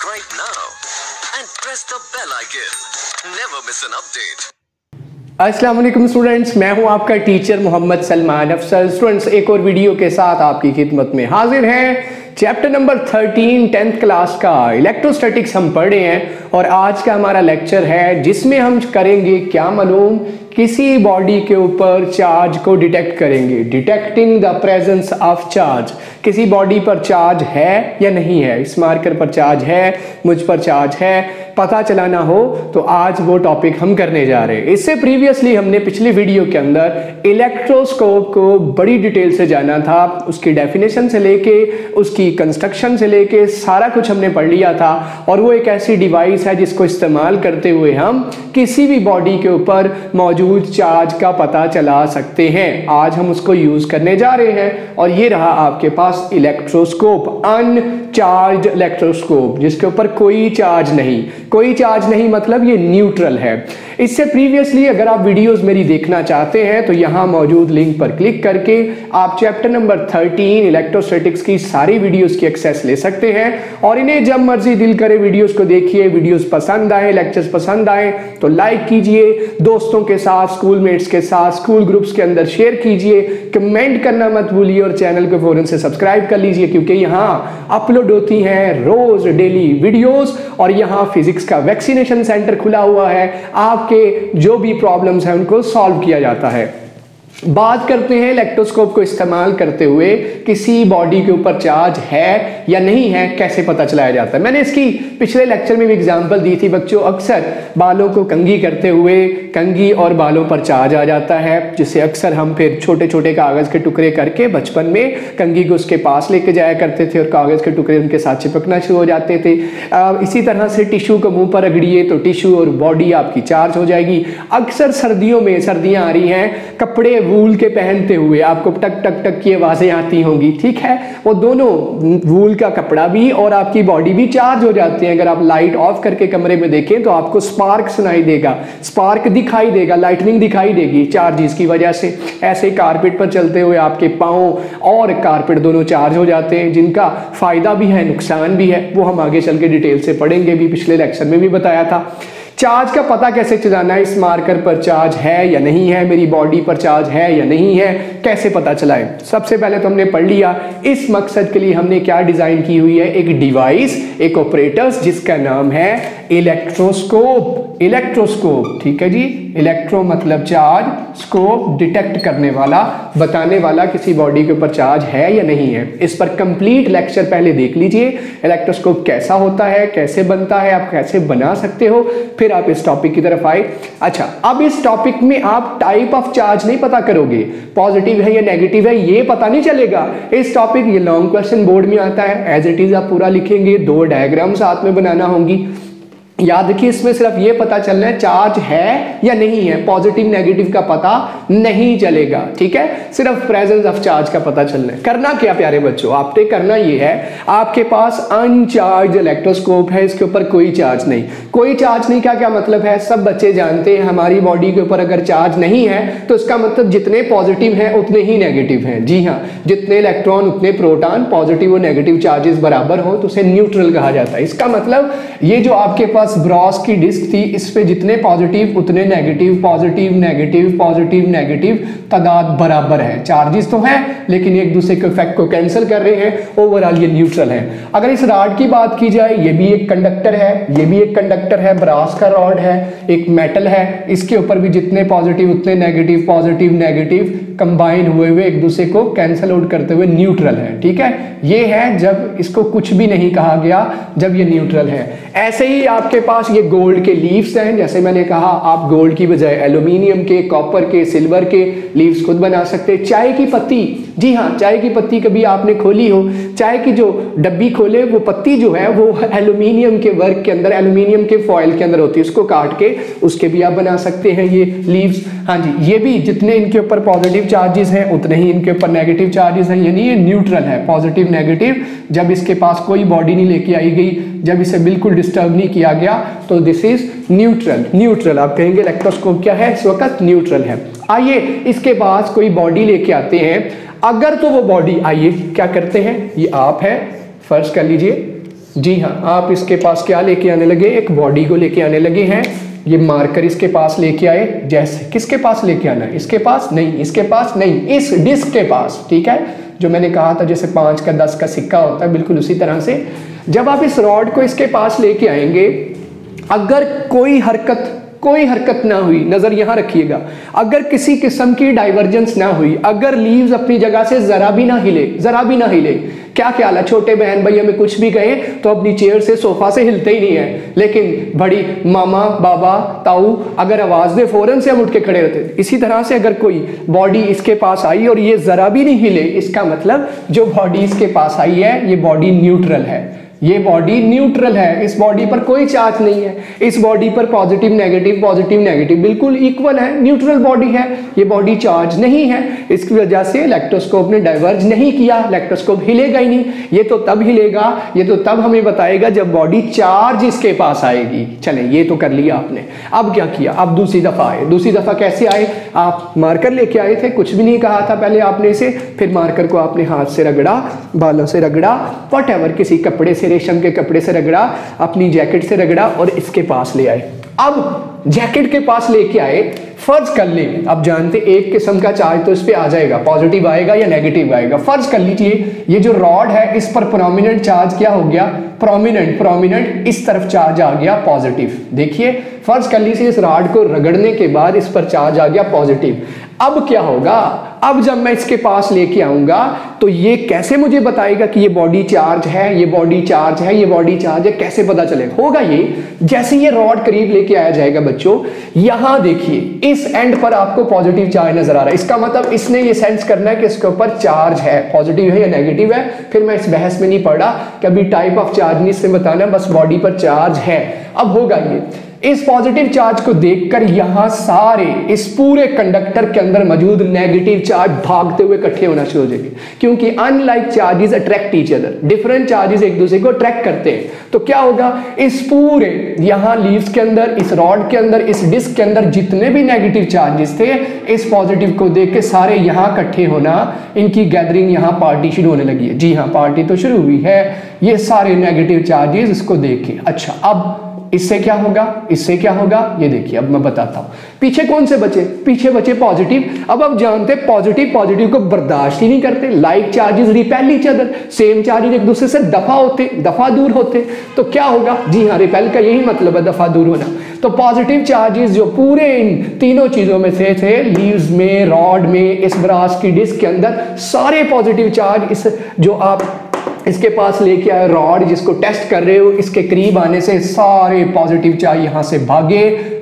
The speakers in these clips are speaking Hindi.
Subscribe now and press the bell icon. Never miss an update. अस्सलाम वालेकुम स्टूडेंट्स, मैं हूं आपका टीचर मोहम्मद सलमान अफसल। स्टूडेंट्स, एक और वीडियो के साथ आपकी खिदमत में हाजिर हैं। चैप्टर नंबर 13 10th क्लास का इलेक्ट्रोस्टैटिक्स हम पढ़ रहे हैं और आज का हमारा लेक्चर है जिसमें हम करेंगे क्या मालूम, किसी बॉडी के ऊपर चार्ज को डिटेक्ट करेंगे। Detecting the presence of charge, किसी बॉडी पर चार्ज है या नहीं है, इस मार्कर पर चार्ज है, मुझ पर चार्ज है, पता चलाना हो तो आज वो टॉपिक हम करने जा रहे हैं। इससे प्रीवियसली हमने पिछली वीडियो के अंदर इलेक्ट्रोस्कोप को बड़ी डिटेल से जाना था, उसकी डेफिनेशन से लेके उसकी कंस्ट्रक्शन से लेके सारा कुछ हमने पढ़ लिया था। और वो एक ऐसी डिवाइस है जिसको इस्तेमाल करते हुए हम किसी भी बॉडी के ऊपर मौजूद चार्ज का पता चला सकते हैं। आज हम उसको यूज करने जा रहे हैं और ये रहा आपके पास इलेक्ट्रोस्कोप, अनचार्ज इलेक्ट्रोस्कोप, जिसके ऊपर कोई चार्ज नहीं। कोई चार्ज नहीं मतलब ये न्यूट्रल है। इससे प्रीवियसली अगर आप वीडियोस मेरी देखना चाहते हैं तो यहां मौजूद लिंक पर क्लिक करके आप चैप्टर नंबर 13 इलेक्ट्रोस्टैटिक्स की सारी वीडियोस की एक्सेस ले सकते हैं और इन्हें जब मर्जी दिल करे वीडियोस को देखिए। वीडियोस पसंद आए, लेक्चर्स पसंद आए तो लाइक कीजिए, दोस्तों के साथ, स्कूलमेट्स के साथ, स्कूल ग्रुप्स के अंदर शेयर कीजिए, कमेंट करना मत भूलिए और चैनल को फौरन से सब्सक्राइब कर लीजिए क्योंकि यहाँ अपलोड होती हैं रोज डेली वीडियोस और यहाँ फिजिक्स का वैक्सीनेशन सेंटर खुला हुआ है। आपके जो भी प्रॉब्लम्स हैं उनको सॉल्व किया जाता है। बात करते हैं इलेक्ट्रोस्कोप को इस्तेमाल करते हुए किसी बॉडी के ऊपर चार्ज है या नहीं है कैसे पता चलाया जाता है। मैंने इसकी पिछले लेक्चर में भी एग्जांपल दी थी बच्चों। अक्सर बालों को कंघी करते हुए कंघी और बालों पर चार्ज आ जाता है, जिसे अक्सर हम फिर छोटे छोटे कागज के टुकड़े करके बचपन में कंघी को उसके पास लेके जाया करते थे और कागज के टुकड़े उनके साथ चिपकना शुरू हो जाते थे। इसी तरह से टिश्यू को मुंह पर रगड़िए तो टिश्यू और बॉडी आपकी चार्ज हो जाएगी। अक्सर सर्दियों में, सर्दियां आ रही हैं, कपड़े वूल के पहनते हुए आपको टक टक टक की आवाजें आती होंगी, ठीक है। वो दोनों, वूल का कपड़ा भी और आपकी बॉडी भी चार्ज हो जाते हैं। अगर आप लाइट ऑफ करके कमरे में देखें तो आपको स्पार्क सुनाई देगा, स्पार्क दिखाई देगा, लाइटनिंग दिखाई देगी चार्जेस की वजह से। ऐसे कारपेट पर चलते हुए आपके पांव और कारपेट दोनों चार्ज हो जाते हैं, जिनका फायदा भी है, नुकसान भी है। वो हम आगे चल के डिटेल से पढ़ेंगे, भी पिछले लेक्चर में भी बताया था। चार्ज का पता कैसे चलाना है, इस मार्कर पर चार्ज है या नहीं है, मेरी बॉडी पर चार्ज है या नहीं है, कैसे पता चलाएं। सबसे पहले तो हमने पढ़ लिया इस मकसद के लिए हमने क्या डिजाइन की हुई है, एक डिवाइस, एक ऑपरेटर्स जिसका नाम है इलेक्ट्रोस्कोप। इलेक्ट्रोस्कोप, ठीक है जी। इलेक्ट्रो मतलब चार्ज, स्कोप डिटेक्ट करने वाला, बताने वाला किसी बॉडी के ऊपर चार्ज है या नहीं है। इस पर कंप्लीट लेक्चर पहले देख लीजिए, इलेक्ट्रोस्कोप कैसा होता है, कैसे बनता है, आप कैसे बना सकते हो, फिर आप इस टॉपिक की तरफ आए। अच्छा, अब इस टॉपिक में आप टाइप ऑफ चार्ज नहीं पता करोगे, पॉजिटिव है या नेगेटिव है ये पता नहीं चलेगा। इस टॉपिक, ये लॉन्ग क्वेश्चन बोर्ड में आता है, एज इट इज आप पूरा लिखेंगे, 2 डायग्राम साथ में बनाना होंगी। याद रखिए इसमें सिर्फ ये पता चलना है चार्ज है या नहीं है, पॉजिटिव नेगेटिव का पता नहीं चलेगा, ठीक है। सिर्फ प्रेजेंस ऑफ चार्ज का पता चलना है। करना क्या प्यारे बच्चों, आपने करना ये है, आपके पास अनचार्ज इलेक्ट्रोस्कोप है, इसके ऊपर कोई चार्ज नहीं। कोई चार्ज नहीं का क्या मतलब है, सब बच्चे जानते हैं हमारी बॉडी के ऊपर अगर चार्ज नहीं है तो इसका मतलब जितने पॉजिटिव हैं उतने ही नेगेटिव हैं। जी हाँ, जितने इलेक्ट्रॉन उतने प्रोटॉन, पॉजिटिव और नेगेटिव चार्जेस बराबर हो तो उसे न्यूट्रल कहा जाता है। इसका मतलब ये जो आपके पास ब्रॉस की डिस्क थी, इस पे जितने पॉजिटिव उतने negative, positive negative, positive negative तादाद बराबर है। चार्जेस तो हैं लेकिन एक दूसरे के इफेक्ट को कैंसिल कर रहे हैं, ओवरऑल ये न्यूट्रल है। अगर इस रॉड की बात की जाए, ये भी एक कंडक्टर है, ये भी एक कंडक्टर है, ब्रास का रॉड है, एक मेटल है, इसके ऊपर भी जितने पॉजिटिव उतने नेगेटिव, पॉजिटिव नेगेटिव कंबाइन हुए एक दूसरे को कैंसिल आउट करते हुए न्यूट्रल है, ठीक है। ये है जब इसको कुछ भी नहीं कहा गया, जब ये न्यूट्रल है। ऐसे ही आपके पास ये गोल्ड के लीव्स हैं, जैसे मैंने कहा आप गोल्ड की बजाय एल्यूमिनियम के, कॉपर के, सिल्वर के लीव्स खुद बना सकते हैं। चाय की पत्ती, जी हाँ, चाय की पत्ती कभी आपने खोली हो, चाय की जो डब्बी खोले वो पत्ती जो है वो एल्यूमिनियम के वर्क के अंदर, एल्यूमिनियम के फॉइल के अंदर होती है, उसको काट के उसके भी आप बना सकते हैं ये लीव्स। हाँ जी, ये भी जितने इनके ऊपर पॉजिटिव चार्जेस हैं उतने ही इनके ऊपर नेगेटिव चार्जेस हैं, यानी ये न्यूट्रल है, पॉजिटिव नेगेटिव। जब इसके पास कोई बॉडी नहीं लेके आई गई, जब इसे बिल्कुल डिस्टर्ब नहीं किया गया तो दिस इज न्यूट्रल। न्यूट्रल आप कहेंगे इलेक्ट्रोस्कोप क्या है, इस वक्त न्यूट्रल है। आइए इसके पास कोई बॉडी लेके आते हैं, अगर तो वो बॉडी, आइए क्या करते हैं, ये आप है, फर्ज कर लीजिए जी हाँ, आप इसके पास क्या लेके आने लगे, एक बॉडी को लेके आने लगे हैं। ये मार्कर इसके पास लेके आए, जैसे किसके पास लेके आना है, इसके पास नहीं, इसके पास नहीं, इस डिस्क के पास, ठीक है। जो मैंने कहा था जैसे 5 का 10 का सिक्का होता है, बिल्कुल उसी तरह से जब आप इस रॉड को इसके पास लेके आएंगे, अगर कोई हरकत ना हुई, नजर यहां रखिएगा, अगर किसी किस्म की डाइवर्जेंस ना हुई, अगर लीव्स अपनी जगह से जरा भी ना हिले, क्या ख्याल है, छोटे बहन भाई हमें कुछ भी कहें तो अपनी चेयर से सोफा से हिलते ही नहीं है, लेकिन बड़ी मामा बाबा ताऊ अगर आवाज दे फौरन से हम उठ के खड़े होते। इसी तरह से अगर कोई बॉडी इसके पास आई और ये जरा भी नहीं हिले, इसका मतलब जो बॉडी इसके पास आई है ये बॉडी न्यूट्रल है, ये बॉडी न्यूट्रल है, इस बॉडी पर कोई चार्ज नहीं है, इस बॉडी पर पॉजिटिव नेगेटिव बिल्कुल इक्वल है, न्यूट्रल बॉडी है, ये बॉडी चार्ज नहीं है। इसकी वजह से इलेक्ट्रोस्कोप ने डाइवर्ज नहीं किया, इलेक्ट्रोस्कोप हिलेगा ही नहीं। ये तो तब हिलेगा, ये तो तब हमें बताएगा जब बॉडी चार्ज इसके पास आएगी। चले, ये तो कर लिया आपने। अब क्या किया, अब दूसरी दफा आए। दूसरी दफा कैसे आए, आप मार्कर लेके आए थे, कुछ भी नहीं कहा था पहले आपने इसे, फिर मार्कर को आपने हाथ से रगड़ा, बालों से रगड़ा, व्हाटएवर, किसी कपड़े से, रेशम के कपड़े से रगड़ा, अपनी जैकेट से रगड़ा और इसके पास ले आए। अब जैकेट के पास लेके आए, फर्ज कर लें, अब जानते एक किस्म का चार्ज तो इस पे आ जाएगा, पॉजिटिव आएगा या नेगेटिव आएगा। फर्ज कर लीजिए ये जो रॉड है इस पर प्रोमिनेंट चार्ज क्या हो गया, प्रोमिनेंट इस तरफ चार्ज आ गया पॉजिटिव। देखिए फर्ज कर लीजिए इस रॉड को रगड़ने के बाद इस पर चार्ज आ गया पॉजिटिव। अब क्या होगा, अब जब मैं इसके पास लेके आऊंगा तो ये कैसे मुझे बताएगा कि ये बॉडी चार्ज है, ये बॉडी चार्ज है, ये बॉडी चार्ज है, कैसे पता चलेगा? होगा ये जैसे ये रॉड करीब लेके आया जाएगा बच्चों, यहां देखिए इस एंड पर आपको पॉजिटिव चार्ज नजर आ रहा है, इसका मतलब इसने ये सेंस करना है कि इसके ऊपर चार्ज है, पॉजिटिव है या नेगेटिव है। फिर मैं इस बहस में नहीं पड़ा कभी टाइप ऑफ चार्ज नहीं, इससे बताना बस बॉडी पर चार्ज है। अब होगा ये, इस पॉजिटिव चार्ज को देखकर यहां सारे इस पूरे कंडक्टर के अंदर मौजूद नेगेटिव चार्ज भागते हुए इकट्ठे होना शुरू हो जाएंगे, क्योंकि unlike charges attract each other, different charges एक दूसरे को अट्रैक्ट करते हैं। तो क्या होगा, इस पूरे यहां लीव्स के अंदर, इस रॉड के अंदर, इस डिस्क के अंदर जितने भी नेगेटिव चार्जेस थे, इस पॉजिटिव को देख के सारे यहां इकट्ठे होना, इनकी गैदरिंग यहां पार्टी शुरू होने लगी है। जी हाँ, पार्टी तो शुरू हुई है, ये सारे नेगेटिव चार्जेस इसको देख के। अच्छा, अब इससे क्या होगा, इससे क्या होगा, ये देखिए अब मैं बताता हूं। पीछे कौन से बचे, पीछे बचे पॉजिटिव। अब आप जानते पॉजिटिव को बर्दाश्त ही नहीं करते, like charges repel each other, same charges एक दूसरे से दफा दूर होते। तो क्या होगा, जी हाँ, रिपेल का यही मतलब है, दफा दूर होना। तो पॉजिटिव चार्जेस जो पूरे इन तीनों चीजों में से थे, लीव्स में, रॉड में, इस ब्रास की डिस्क के अंदर, सारे पॉजिटिव चार्ज इस जो आप इसके पास लेके आए रॉड जिसको टेस्ट कर रहे हो, इसके करीब आने से सारे पॉजिटिव चार्ज यहां से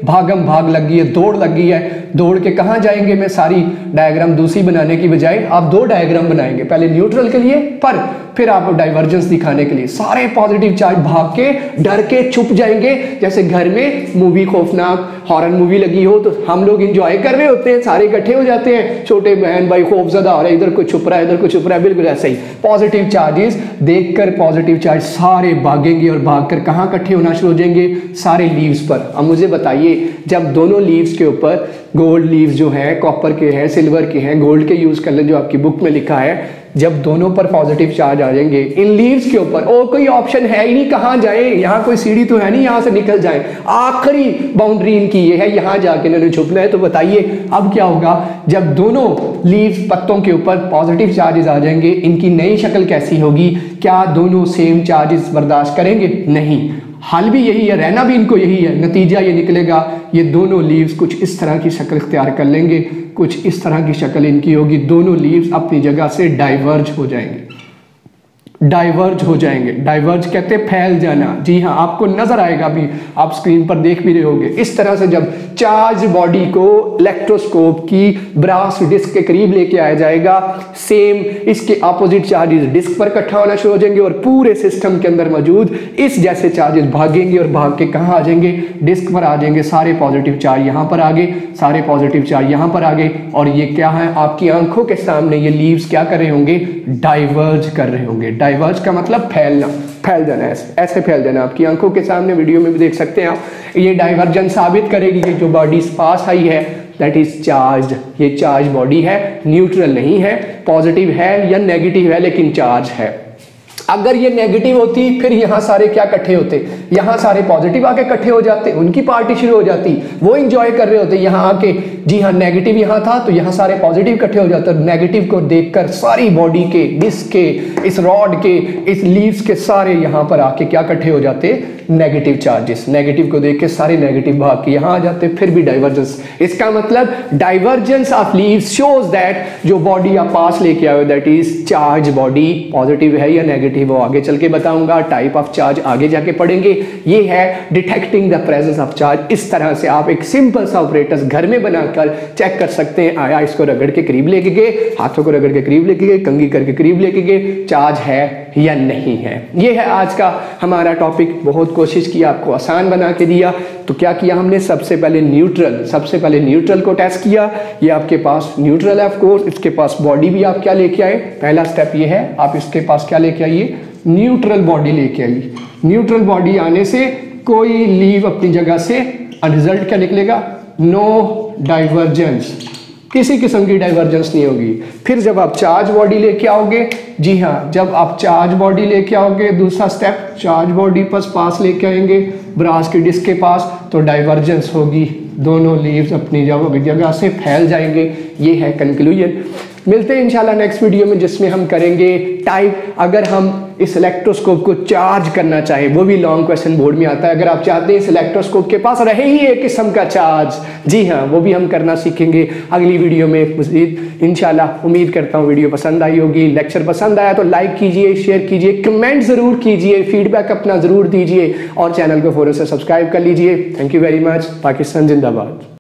भागम भाग लग गई है, दौड़ लग गई है। दौड़ के कहां जाएंगे, मैं सारी डायग्राम दूसरी बनाने की बजाय आप दो डायग्राम बनाएंगे, पहले न्यूट्रल के लिए पर फिर आप डाइवर्जेंस दिखाने के लिए। सारे पॉजिटिव चार्ज भाग के डर के छुप जाएंगे, जैसे घर में मूवी खौफनाक हॉरर मूवी लगी हो तो हम लोग एंजॉय कर रहे होते हैं, सारे इकट्ठे हो जाते हैं, छोटे बहन भाई खौफजदा हो रहा है, इधर कोई छुप रहा है, इधर कोई छुप रहा है, बिल्कुल ऐसा ही। पॉजिटिव चार्जेस देखकर पॉजिटिव चार्ज सारे भागेंगे और भागकर कहां इकट्ठे होना शुरू हो जाएंगे, सारे लीव्स पर। अब मुझे बताइए, जब दोनों लीव्स के ऊपर गोल्ड लीव्स जो है, कॉपर के हैं, सिल्वर के हैं, गोल्ड के यूज कर ले जो आपकी बुक में लिखा है, जब दोनों पर पॉजिटिव चार्ज आ जाएंगे इन लीव्स के ऊपर, और कोई ऑप्शन है ही नहीं, कहां जाए, यहां कोई सीढ़ी तो है नहीं यहां से निकल जाए, आखिरी बाउंड्री इनकी ये है, यहां जाके इन्होंने छुपना है। तो बताइए अब क्या होगा, जब दोनों लीव्स पत्तों के ऊपर पॉजिटिव चार्जेस आ जाएंगे, इनकी नई शक्ल कैसी होगी, क्या दोनों सेम चार्जेस बर्दाश्त करेंगे? नहीं, हल भी यही है, रहना भी इनको यही है। नतीजा ये निकलेगा, ये दोनों लीव्स कुछ इस तरह की शक्ल इख्तियार कर लेंगे, कुछ इस तरह की शक्ल इनकी होगी, दोनों लीव्स अपनी जगह से डाइवर्ज हो जाएंगे। डाइवर्ज कहते हैं फैल जाना। जी हाँ, आपको नजर आएगा, अभी आप स्क्रीन पर देख भी रहे होंगे। इस तरह से जब चार्ज बॉडी को इलेक्ट्रोस्कोप की ब्रास डिस्क के करीब लेके आया जाएगा, सेम इसके अपोजिट चार्जेस डिस्क पर इकट्ठा होना शुरू हो जाएंगे और पूरे सिस्टम के अंदर मौजूद इस जैसे चार्जेस भागेंगे और भाग के कहां आ जाएंगे, डिस्क पर आ जाएंगे। सारे पॉजिटिव चार्ज यहां पर आ गए, सारे पॉजिटिव चार्ज यहां पर आ गए, और ये क्या है, आपकी आंखों के सामने ये लीव्स क्या कर रहे होंगे, डाइवर्ज कर रहे होंगे। डाइवर्ज का मतलब फैलना, फैल जाना, ऐसे फैल जाना। आपकी आंखों के सामने वीडियो में भी देख सकते हैं आप। ये डाइवर्जेंस साबित करेगी कि जो बॉडी पास आई है दैट इज चार्ज, ये चार्ज बॉडी है, न्यूट्रल नहीं है, पॉजिटिव है या नेगेटिव है लेकिन चार्ज है। अगर ये नेगेटिव होती फिर यहाँ सारे क्या इकट्ठे होते, यहाँ सारे पॉजिटिव आके इकट्ठे हो जाते, उनकी पार्टी शुरू हो जाती, वो इंजॉय कर रहे होते यहाँ आके। जी हाँ, नेगेटिव यहाँ था तो यहाँ सारे पॉजिटिव इकट्ठे हो जाते। नेगेटिव को देखकर सारी बॉडी के, डिस्क के, इस रॉड के, इस लीव्स के सारे यहाँ पर आके क्या इकट्ठे हो जाते, नेगेटिव चार्जेस। नेगेटिव को देख के सारे नेगेटिव भाग के यहाँ आ जाते, फिर भी डाइवर्जेंस। इसका मतलब divergence of leaves shows that जो बॉडी आप पास लेके आए हो that is charge body, positive है या नेगेटिव, वो आगे चल के बताऊंगा। टाइप ऑफ चार्ज आगे जाके पढ़ेंगे। ये है detecting the presence of charge. इस तरह से आप एक सिंपल सा ऑपरेटर्स घर में बनाकर चेक कर सकते हैं। आया इसको रगड़ के करीब लेके गए, हाथों को रगड़ के करीब लेके गए, कंघी करके करीब लेके गए, चार्ज है या नहीं है। ये है आज का हमारा टॉपिक। बहुत कोशिश की आपको आसान बना के दिया। तो क्या किया हमने, सबसे पहले न्यूट्रल को टेस्ट किया। ये आपके पास न्यूट्रल है ऑफ कोर्स, इसके पास बॉडी भी आप क्या लेके आए, पहला स्टेप ये है, आप इसके पास क्या लेके आइए, न्यूट्रल बॉडी लेके आइए। न्यूट्रल बॉडी आने से कोई लीव अपनी जगह से, रिजल्ट क्या निकलेगा, नो डाइवर्जेंस, किसी किस्म की डाइवर्जेंस नहीं होगी। फिर जब आप चार्ज बॉडी लेके आओगे, जी हाँ, जब आप चार्ज बॉडी लेके आओगे, दूसरा स्टेप चार्ज बॉडी पास लेके आएंगे ब्रास की डिस्क के पास, तो डाइवर्जेंस होगी, दोनों लीव्स अपनी जगह से फैल जाएंगे। ये है कंक्लूजन। मिलते हैं इंशाल्लाह नेक्स्ट वीडियो में, जिसमें हम करेंगे टाइप। अगर हम इस इलेक्ट्रोस्कोप को चार्ज करना चाहे, वो भी लॉन्ग क्वेश्चन बोर्ड में आता है। अगर आप चाहते हैं इस इलेक्ट्रोस्कोप के पास रहे ही एक किस्म का चार्ज, जी हाँ, वो भी हम करना सीखेंगे अगली वीडियो में मज़ीद इंशाल्लाह। उम्मीद करता हूँ वीडियो पसंद आई होगी। लेक्चर पसंद आया तो लाइक कीजिए, शेयर कीजिए, कमेंट ज़रूर कीजिए, फीडबैक अपना ज़रूर दीजिए और चैनल को फौरन से सब्सक्राइब कर लीजिए। Thank you very much. Pakistan जिंदाबाद।